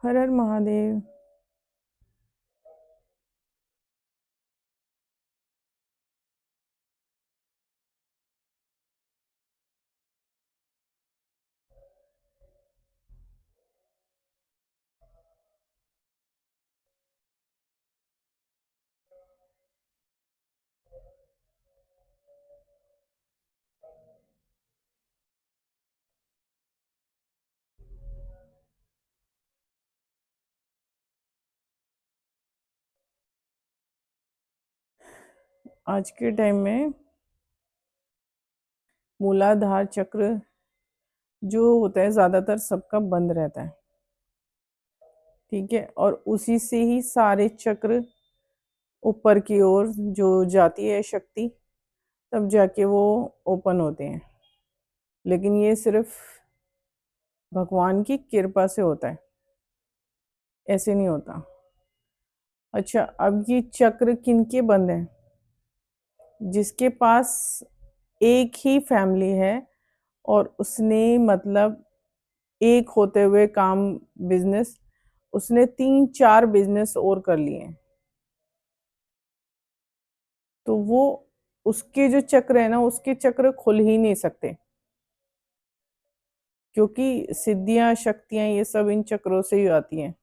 हर हर महादेव। आज के टाइम में मूलाधार चक्र जो होता है ज़्यादातर सबका बंद रहता है। ठीक है, और उसी से ही सारे चक्र ऊपर की ओर जो जाती है शक्ति, तब जाके वो ओपन होते हैं। लेकिन ये सिर्फ भगवान की कृपा से होता है, ऐसे नहीं होता। अच्छा, अब ये चक्र किनके बंद हैं? जिसके पास एक ही फैमिली है और उसने मतलब एक होते हुए काम, बिजनेस, उसने 3-4 बिजनेस और कर लिए हैं, तो वो उसके जो चक्र है ना, उसके चक्र खुल ही नहीं सकते, क्योंकि सिद्धियां शक्तियां ये सब इन चक्रों से ही आती हैं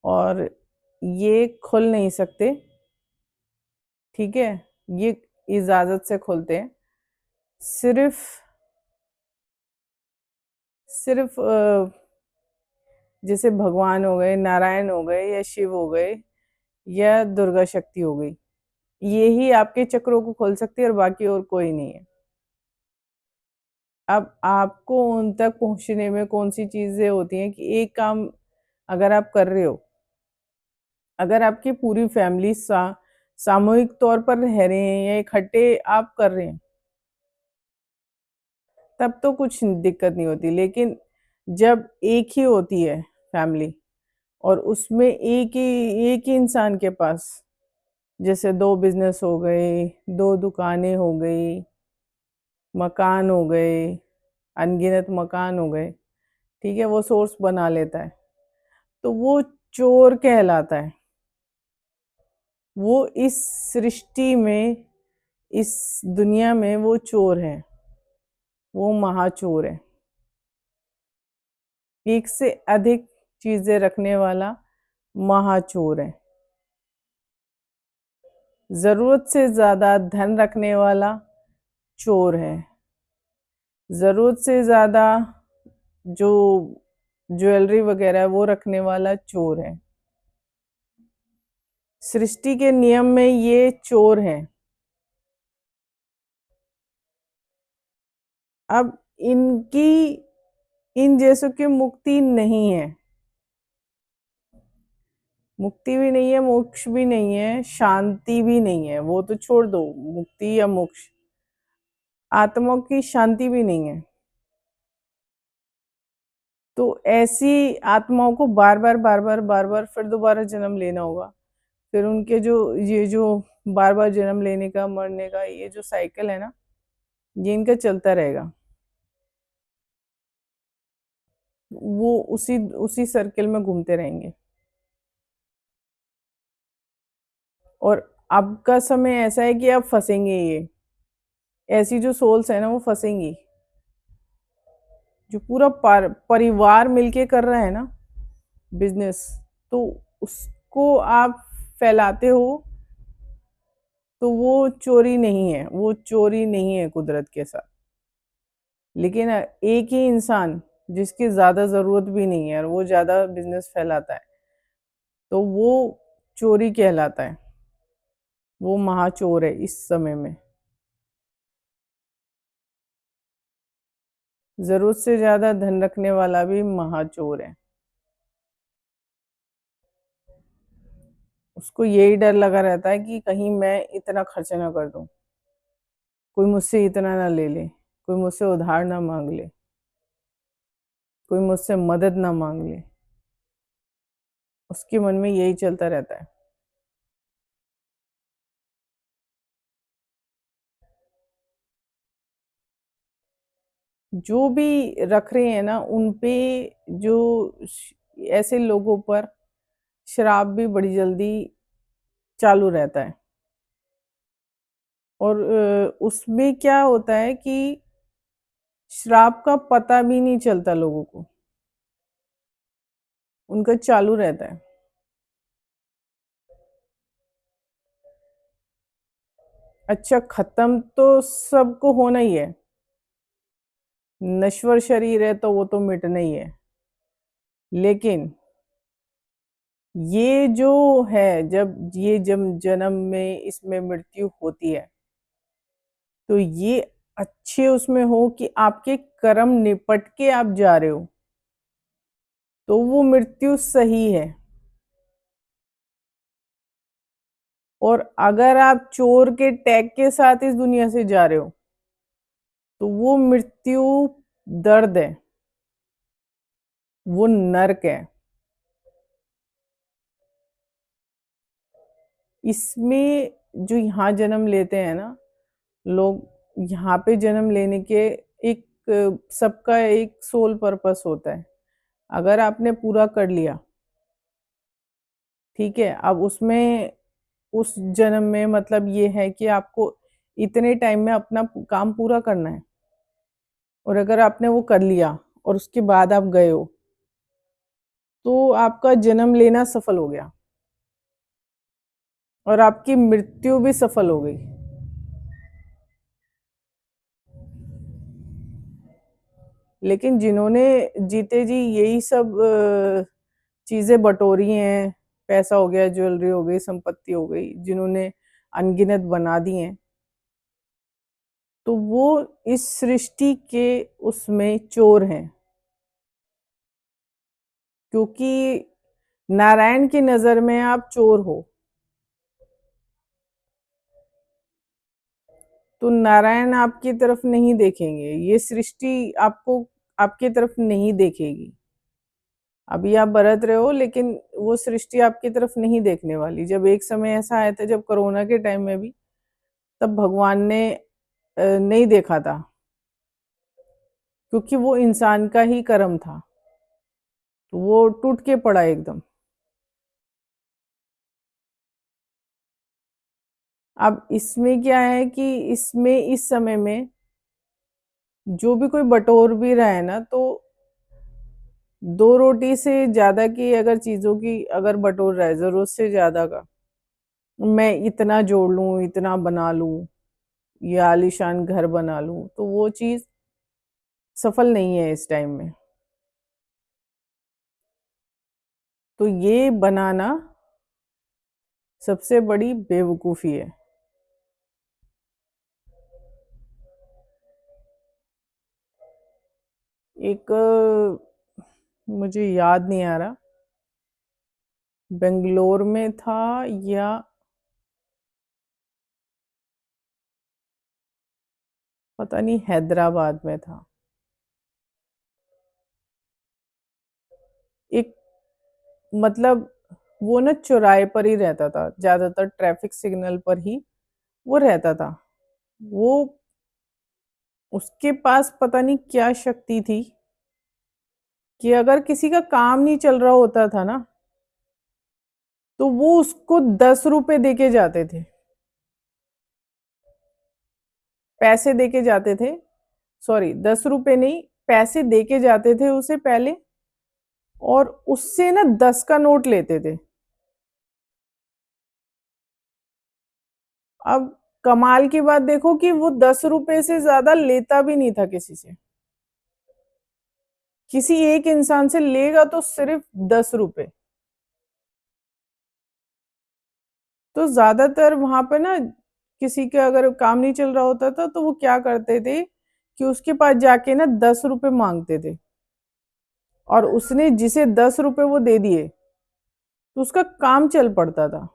और ये खुल नहीं सकते। ठीक है, ये इजाजत से खुलते हैं। सिर्फ सिर्फ जैसे भगवान हो गए, नारायण हो गए, या शिव हो गए, या दुर्गा शक्ति हो गई, ये ही आपके चक्रों को खोल सकती है और बाकी और कोई नहीं है। अब आपको उन तक पहुंचने में कौन सी चीजें होती हैं कि एक काम अगर आप कर रहे हो, अगर आपकी पूरी फैमिली सामूहिक तौर पर रह रहे हैं या इकट्ठे आप कर रहे हैं, तब तो कुछ दिक्कत नहीं होती। लेकिन जब एक ही होती है फैमिली और उसमें एक ही इंसान के पास, जैसे 2 बिजनेस हो गए, 2 दुकानें हो गई, मकान हो गए, अनगिनत मकान हो गए, ठीक है, वो सोर्स बना लेता है, तो वो चोर कहलाता है। वो इस सृष्टि में, इस दुनिया में वो चोर है, वो महाचोर है। एक से अधिक चीजें रखने वाला महाचोर है। जरूरत से ज्यादा धन रखने वाला चोर है। जरूरत से ज्यादा जो ज्वेलरी वगैरह है वो रखने वाला चोर है। सृष्टि के नियम में ये चोर हैं। अब इनकी, इन जैसों की मुक्ति नहीं है। मुक्ति भी नहीं है, मोक्ष भी नहीं है, शांति भी नहीं है, वो तो छोड़ दो, मुक्ति या मोक्ष, आत्मा की शांति भी नहीं है। तो ऐसी आत्माओं को बार बार फिर दोबारा जन्म लेना होगा। फिर उनके जो, ये जो बार बार जन्म लेने का, मरने का, ये जो साइकिल है ना, ये इनका चलता रहेगा। वो उसी उसी सर्किल में घूमते रहेंगे। और अब का समय ऐसा है कि अब फंसेंगे ये, ऐसी जो सोल्स है ना वो फंसेंगी। जो पूरा परिवार मिलके कर रहा है ना बिजनेस, तो उसको आप फैलाते हो, तो वो चोरी नहीं है, वो चोरी नहीं है कुदरत के साथ। लेकिन एक ही इंसान जिसकी ज्यादा जरूरत भी नहीं है और वो ज्यादा बिजनेस फैलाता है, तो वो चोरी कहलाता है। वो महाचोर है इस समय में। जरूरत से ज्यादा धन रखने वाला भी महाचोर है। उसको यही डर लगा रहता है कि कहीं मैं इतना खर्च ना कर दूं, कोई मुझसे इतना ना ले ले, कोई मुझसे उधार ना मांग ले, कोई मुझसे मदद ना मांग ले। उसके मन में यही चलता रहता है। जो भी रख रहे हैं ना, उन पे जो ऐसे लोगों पर श्राप भी बड़ी जल्दी चालू रहता है। और उसमें क्या होता है कि श्राप का पता भी नहीं चलता लोगों को, उनका चालू रहता है। अच्छा, खत्म तो सबको होना ही है, नश्वर शरीर है तो वो तो मिटना ही है। लेकिन ये जो है, जब जन्म में इसमें मृत्यु होती है, तो ये अच्छे उसमें हो कि आपके कर्म निपट के आप जा रहे हो, तो वो मृत्यु सही है। और अगर आप चोर के टैग के साथ इस दुनिया से जा रहे हो, तो वो मृत्यु दर्द है, वो नर्क है। इसमें जो यहाँ जन्म लेते हैं ना लोग, यहाँ पे जन्म लेने के एक सबका एक सोल पर्पस होता है। अगर आपने पूरा कर लिया, ठीक है, अब उसमें उस जन्म में मतलब ये है कि आपको इतने टाइम में अपना काम पूरा करना है। और अगर आपने वो कर लिया और उसके बाद आप गए हो, तो आपका जन्म लेना सफल हो गया और आपकी मृत्यु भी सफल हो गई। लेकिन जिन्होंने जीते जी यही सब चीजें बटोरी हैं, पैसा हो गया, ज्वेलरी हो गई, संपत्ति हो गई, जिन्होंने अनगिनत बना दी हैं, तो वो इस सृष्टि के उसमें चोर हैं। क्योंकि नारायण की नजर में आप चोर हो, तो नारायण आपकी तरफ नहीं देखेंगे, ये सृष्टि आपको आपकी तरफ नहीं देखेगी। अभी आप बरत रहे हो, लेकिन वो सृष्टि आपकी तरफ नहीं देखने वाली। जब एक समय ऐसा आया था, जब कोरोना के टाइम में भी, तब भगवान ने नहीं देखा था, क्योंकि वो इंसान का ही कर्म था, तो वो टूट के पड़ा एकदम। अब इसमें क्या है कि इसमें इस समय में जो भी कोई बटोर भी रहा है ना, तो दो रोटी से ज्यादा की अगर चीजों की अगर बटोर रहा है, जरूरत से ज्यादा का, मैं इतना जोड़ लूं, इतना बना लूं, या आलीशान घर बना लूं, तो वो चीज सफल नहीं है इस टाइम में। तो ये बनाना सबसे बड़ी बेवकूफी है। एक मुझे याद नहीं आ रहा, बेंगलोर में था या पता नहीं हैदराबाद में था। एक मतलब वो ना चौराहे पर ही रहता था, ज्यादातर ट्रैफिक सिग्नल पर ही वो रहता था। वो उसके पास पता नहीं क्या शक्ति थी कि अगर किसी का काम नहीं चल रहा होता था ना, तो वो उसको 10 रुपए दे के जाते थे, पैसे दे के जाते थे। सॉरी, 10 रुपए नहीं, पैसे दे के जाते थे उसे पहले, और उससे ना 10 का नोट लेते थे। अब कमाल की बात देखो कि वो 10 रुपए से ज्यादा लेता भी नहीं था किसी से। किसी एक इंसान से लेगा तो सिर्फ 10 रुपए। तो ज्यादातर वहां पे ना किसी का अगर काम नहीं चल रहा होता था, तो वो क्या करते थे कि उसके पास जाके ना 10 रुपए मांगते थे, और उसने जिसे 10 रुपए वो दे दिए, तो उसका काम चल पड़ता था।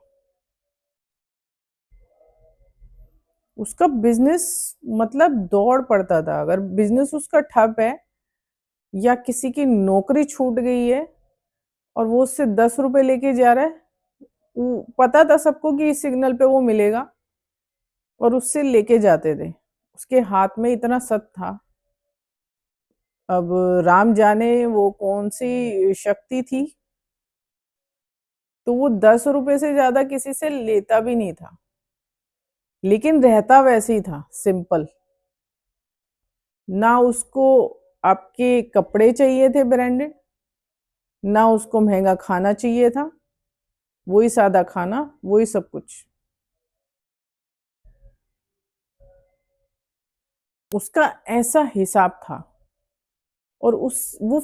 उसका बिजनेस मतलब दौड़ पड़ता था। अगर बिजनेस उसका ठप है या किसी की नौकरी छूट गई है और वो उससे 10 रुपए लेके जा रहा है, पता था सबको कि इस सिग्नल पे वो मिलेगा, और उससे लेके जाते थे। उसके हाथ में इतना सत था। अब राम जाने वो कौन सी शक्ति थी तो वो 10 रुपए से ज्यादा किसी से लेता भी नहीं था, लेकिन रहता वैसे ही था, सिंपल। ना उसको आपके कपड़े चाहिए थे ब्रांडेड, ना उसको महंगा खाना चाहिए था, वही सादा खाना, वही सब कुछ। उसका ऐसा हिसाब था। और उस वो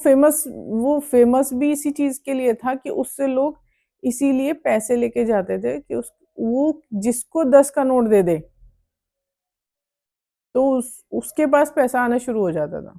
फेमस भी इसी चीज के लिए था कि उससे लोग इसीलिए पैसे लेके जाते थे कि वो जिसको 10 का नोट दे दे तो उसके पास पैसा आना शुरू हो जाता था।